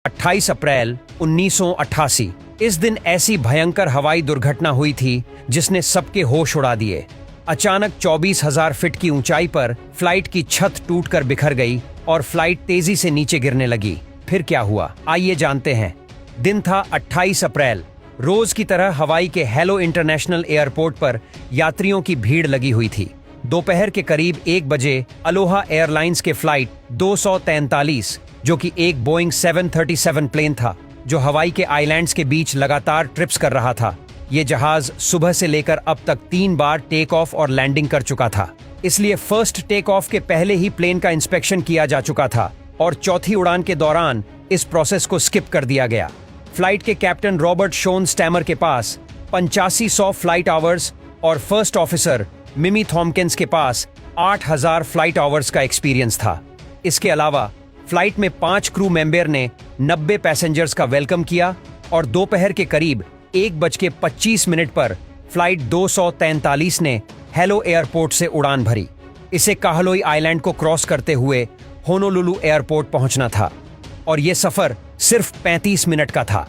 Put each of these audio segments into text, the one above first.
28 अप्रैल 1988। इस दिन ऐसी भयंकर हवाई दुर्घटना हुई थी जिसने सबके होश उड़ा दिए। अचानक 24,000 फीट की ऊंचाई पर फ्लाइट की छत टूटकर बिखर गई और फ्लाइट तेजी से नीचे गिरने लगी। फिर क्या हुआ, आइए जानते हैं। दिन था 28 अप्रैल। रोज की तरह हवाई के हेलो इंटरनेशनल एयरपोर्ट पर यात्रियों की भीड़ लगी हुई थी। दोपहर के करीब 1 बजे अलोहा एयरलाइंस के फ्लाइट 243, जो कि एक बोइंग 737 प्लेन था, जो हवाई के आइलैंड्स के बीच लगातार ट्रिप्स कर रहा था। ये जहाज सुबह से लेकर अब तक 3 बार टेक ऑफ और लैंडिंग कर चुका था, इसलिए फर्स्ट टेक ऑफ के पहले ही प्लेन का इंस्पेक्शन किया जा चुका था और चौथी उड़ान के दौरान इस प्रोसेस को स्किप कर दिया गया। फ्लाइट के कैप्टन रॉबर्ट शोन स्टैमर के पास 8500 फ्लाइट आवर्स और फर्स्ट ऑफिसर मिमी थॉम्किंस के पास 8000 फ्लाइट आवर्स का एक्सपीरियंस था। इसके अलावा फ्लाइट में 5 क्रू मेंबर ने 90 पैसेंजर्स का वेलकम किया और दोपहर के करीब 1:25 पर फ्लाइट 243 ने हेलो एयरपोर्ट से उड़ान भरी। इसे काहलोई आइलैंड को क्रॉस करते हुए होनोलुलु एयरपोर्ट पहुंचना था और यह सफर सिर्फ 35 मिनट का था।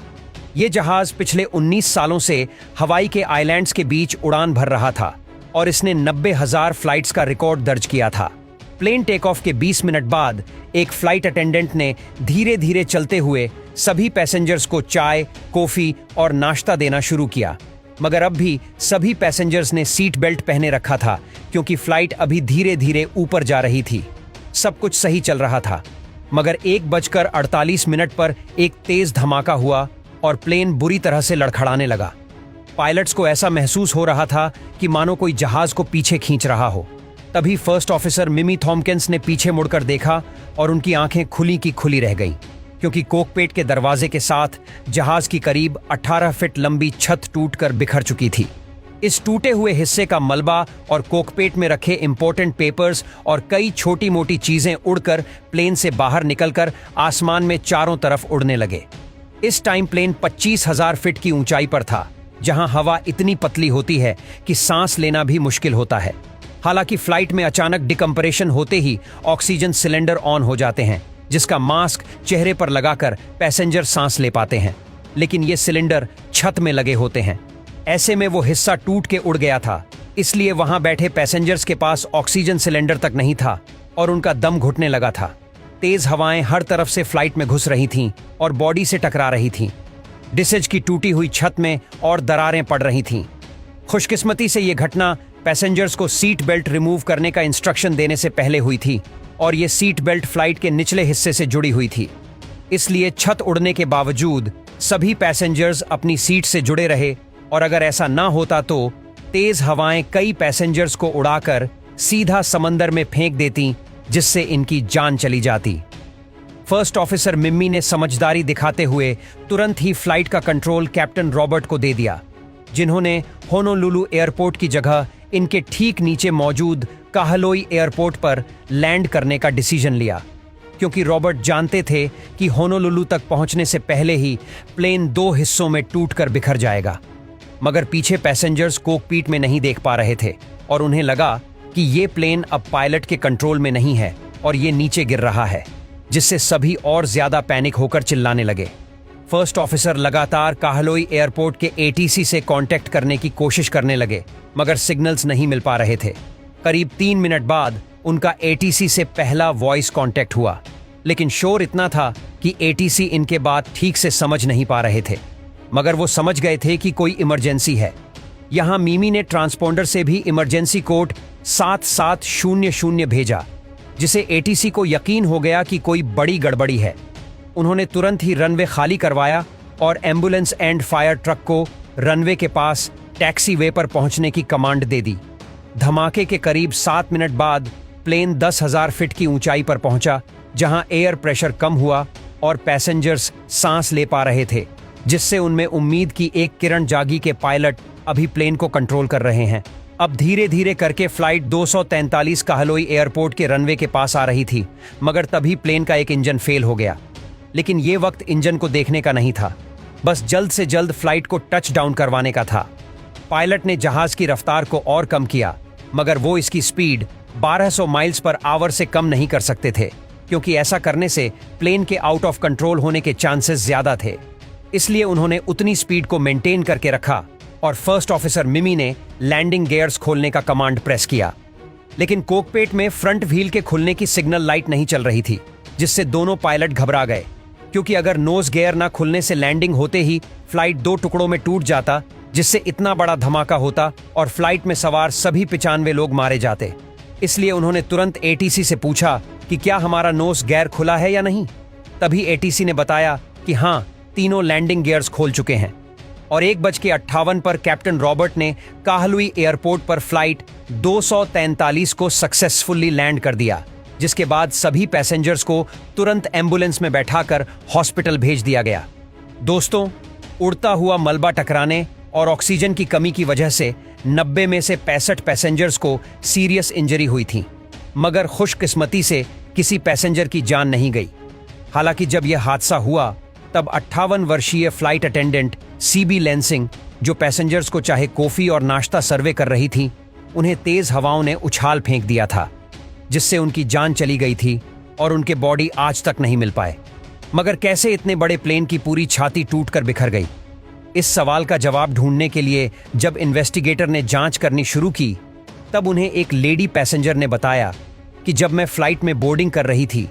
यह जहाज पिछले 19 सालों से हवाई के आइलैंड्स के बीच उड़ान भर रहा था और इसने 90,000 फ्लाइट्स का रिकॉर्ड दर्ज किया था। प्लेन टेक ऑफ के 20 मिनट बाद एक फ्लाइट अटेंडेंट ने धीरे धीरे चलते हुए सभी पैसेंजर्स को चाय, कॉफी और नाश्ता देना शुरू किया, मगर अब भी सभी पैसेंजर्स ने सीट बेल्ट पहने रखा था क्योंकि फ्लाइट अभी धीरे धीरे ऊपर जा रही थी। सब कुछ सही चल रहा था, मगर 1:48 पर एक तेज धमाका हुआ और प्लेन बुरी तरह से लड़खड़ाने लगा। पायलट्स को ऐसा महसूस हो रहा था कि मानो कोई जहाज को पीछे खींच रहा हो। तभी फर्स्ट ऑफिसर मिमी थॉम्किंस ने पीछे मुड़कर देखा और उनकी आंखें खुली की खुली रह गईं, क्योंकि कोकपेट के दरवाजे के साथ जहाज की करीब 18 फीट लंबी छत टूटकर बिखर चुकी थी। इस टूटे हुए हिस्से का मलबा और कोकपेट में रखे इंपॉर्टेंट पेपर्स और कई छोटी मोटी चीजें उड़कर प्लेन से बाहर निकलकर आसमान में चारों तरफ उड़ने लगे। इस टाइम प्लेन 25,000 फीट की ऊंचाई पर था, जहां हवा इतनी पतली होती है कि सांस लेना भी मुश्किल होता है। हालांकि फ्लाइट में अचानक डिकम्प्रेशन होते ही ऑक्सीजन सिलेंडर ऑन हो जाते हैं, जिसका मास्क चेहरे पर लगाकर पैसेंजर सांस ले पाते हैं, लेकिन ये सिलेंडर छत में लगे होते हैं। ऐसे में वो हिस्सा टूट के उड़ गया था, इसलिए वहां बैठे पैसेंजर्स के पास ऑक्सीजन सिलेंडर तक नहीं था और उनका दम घुटने लगा था। तेज हवाएं हर तरफ से फ्लाइट में घुस रही थीं और बॉडी से टकरा रही थीं। डिसेज की टूटी हुई छत में और दरारें पड़ रही थीं। खुशकिस्मती से ये घटना पैसेंजर्स को सीट बेल्ट रिमूव करने का इंस्ट्रक्शन देने से पहले हुई थी और ये सीट बेल्ट फ्लाइट के निचले हिस्से से जुड़ी हुई थी, इसलिए छत उड़ने के बावजूद सभी पैसेंजर्स अपनी सीट से जुड़े रहे और अगर ऐसा ना होता तो तेज हवाएं कई पैसेंजर्स को उड़ाकर सीधा समंदर में फेंक देती, जिससे इनकी जान चली जाती। फर्स्ट ऑफिसर मिम्मी ने समझदारी दिखाते हुए तुरंत ही फ्लाइट का कंट्रोल कैप्टन रॉबर्ट को दे दिया, जिन्होंने होनोलुलु एयरपोर्ट की जगह इनके ठीक नीचे मौजूद काहलोई एयरपोर्ट पर लैंड करने का डिसीजन लिया, क्योंकि रॉबर्ट जानते थे कि होनोलुलु तक पहुंचने से पहले ही प्लेन 2 हिस्सों में टूटकर बिखर जाएगा। मगर पीछे पैसेंजर्स कोकपीट में नहीं देख पा रहे थे और उन्हें लगा कि ये प्लेन अब पायलट के कंट्रोल में नहीं है और ये नीचे गिर रहा है, जिससे सभी और ज्यादा पैनिक होकर चिल्लाने लगे। फर्स्ट ऑफिसर लगातार काहलोई एयरपोर्ट के एटीसी से कांटेक्ट करने की कोशिश करने लगे, मगर सिग्नल्स नहीं मिल पा रहे थे। करीब 3 मिनट बाद उनका एटीसी से पहला वॉइस कांटेक्ट हुआ, लेकिन शोर इतना था कि एटीसी इनके बात ठीक से समझ नहीं पा रहे थे, मगर वो समझ गए थे कि कोई इमरजेंसी है। यहां मिमी ने ट्रांसपोंडर से भी इमरजेंसी कोड 7700 भेजा, जिसे एटीसी को यकीन हो गया कि कोई बड़ी गड़बड़ी है। उन्होंने तुरंत ही रनवे खाली करवाया और एम्बुलेंस एंड फायर ट्रक को रनवे के पास टैक्सी वे पर पहुंचने की कमांड दे दी। धमाके के करीब 7 मिनट बाद प्लेन 10,000 फीट की ऊंचाई पर पहुंचा, जहां एयर प्रेशर कम हुआ और पैसेंजर्स सांस ले पा रहे थे, जिससे उनमें उम्मीद की एक किरण जागी के पायलट अभी प्लेन को कंट्रोल कर रहे हैं। अब धीरे धीरे करके फ्लाइट 243 काहलोई एयरपोर्ट के रनवे के पास आ रही थी, मगर तभी प्लेन का एक इंजन फेल हो गया। लेकिन ये वक्त इंजन को देखने का नहीं था, बस जल्द से जल्द फ्लाइट को टच डाउन करवाने का था। पायलट ने जहाज की रफ्तार को और कम किया, मगर वो इसकी स्पीड 1200 माइल्स पर आवर से कम नहीं कर सकते थे, क्योंकि ऐसा करने से प्लेन के आउट ऑफ कंट्रोल होने के चांसेस ज्यादा थे। इसलिए उन्होंने उतनी स्पीड को मेंटेन करके रखा और फर्स्ट ऑफिसर मिमी ने लैंडिंग गियर्स खोलने का कमांड प्रेस किया। लेकिन कोकपेट में फ्रंट व्हील के खुलने की सिग्नल लाइट नहीं चल रही थी, जिससे दोनों पायलट घबरा गए, क्योंकि अगर नोज गियर ना खुलने से लैंडिंग होते ही फ्लाइट 2 टुकड़ों में टूट जाता, जिससे इतना बड़ा धमाका होता और फ्लाइट में सवार सभी 95 लोग मारे जाते। इसलिए उन्होंने तुरंत एटीसी से पूछा कि क्या हमारा नोज गियर खुला है या नहीं। तभी एटीसी ने बताया कि हाँ, तीनों लैंडिंग गियर्स खोल चुके हैं। और 1:58 पर कैप्टन रॉबर्ट ने काहलुई एयरपोर्ट पर फ्लाइट 243 को सक्सेसफुली लैंड कर दिया, जिसके बाद सभी पैसेंजर्स को तुरंत एम्बुलेंस में बैठाकर हॉस्पिटल भेज दिया गया। दोस्तों, उड़ता हुआ मलबा टकराने और ऑक्सीजन की कमी की वजह से 90 में से 65 पैसेंजर्स को सीरियस इंजरी हुई थी, मगर खुशकिस्मती से किसी पैसेंजर की जान नहीं गई। हालांकि जब यह हादसा हुआ तब 58 वर्षीय फ्लाइट अटेंडेंट सीबी लेंसिंग, जो पैसेंजर्स को चाहे कॉफी और नाश्ता सर्वे कर रही थी, उन्हें तेज हवाओं ने उछाल फेंक दिया था, जिससे उनकी जान चली गई थी और उनके बॉडी आज तक नहीं मिल पाए। मगर कैसे इतने बड़े प्लेन की पूरी छाती टूटकर बिखर गई? इस सवाल का जवाब ढूंढने के लिए जब इन्वेस्टिगेटर ने जांच करनी शुरू की, तब उन्हें एक लेडी पैसेंजर ने बताया कि जब मैं फ्लाइट में बोर्डिंग कर रही थी,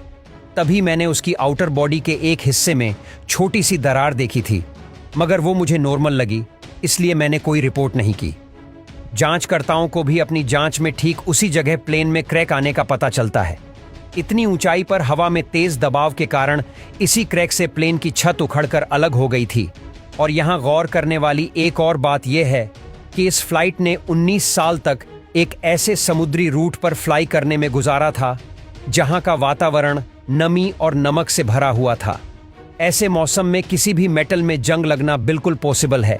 तभी मैंने उसकी आउटर बॉडी के एक हिस्से में छोटी सी दरार देखी थी, मगर वो मुझे नॉर्मल लगी, इसलिए मैंने कोई रिपोर्ट नहीं की। जांचकर्ताओं को भी अपनी जांच में ठीक उसी जगह प्लेन में क्रैक आने का पता चलता है। इतनी ऊंचाई पर हवा में तेज दबाव के कारण इसी क्रैक से प्लेन की छत उखड़कर अलग हो गई थी। और यहाँ गौर करने वाली एक और बात यह है कि इस फ्लाइट ने 19 साल तक एक ऐसे समुद्री रूट पर फ्लाई करने में गुजारा था जहाँ का वातावरण नमी और नमक से भरा हुआ था। ऐसे मौसम में किसी भी मेटल में जंग लगना बिल्कुल पॉसिबल है।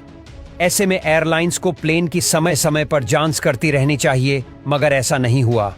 ऐसे में एयरलाइंस को प्लेन की समय समय पर जांच करती रहनी चाहिए, मगर ऐसा नहीं हुआ।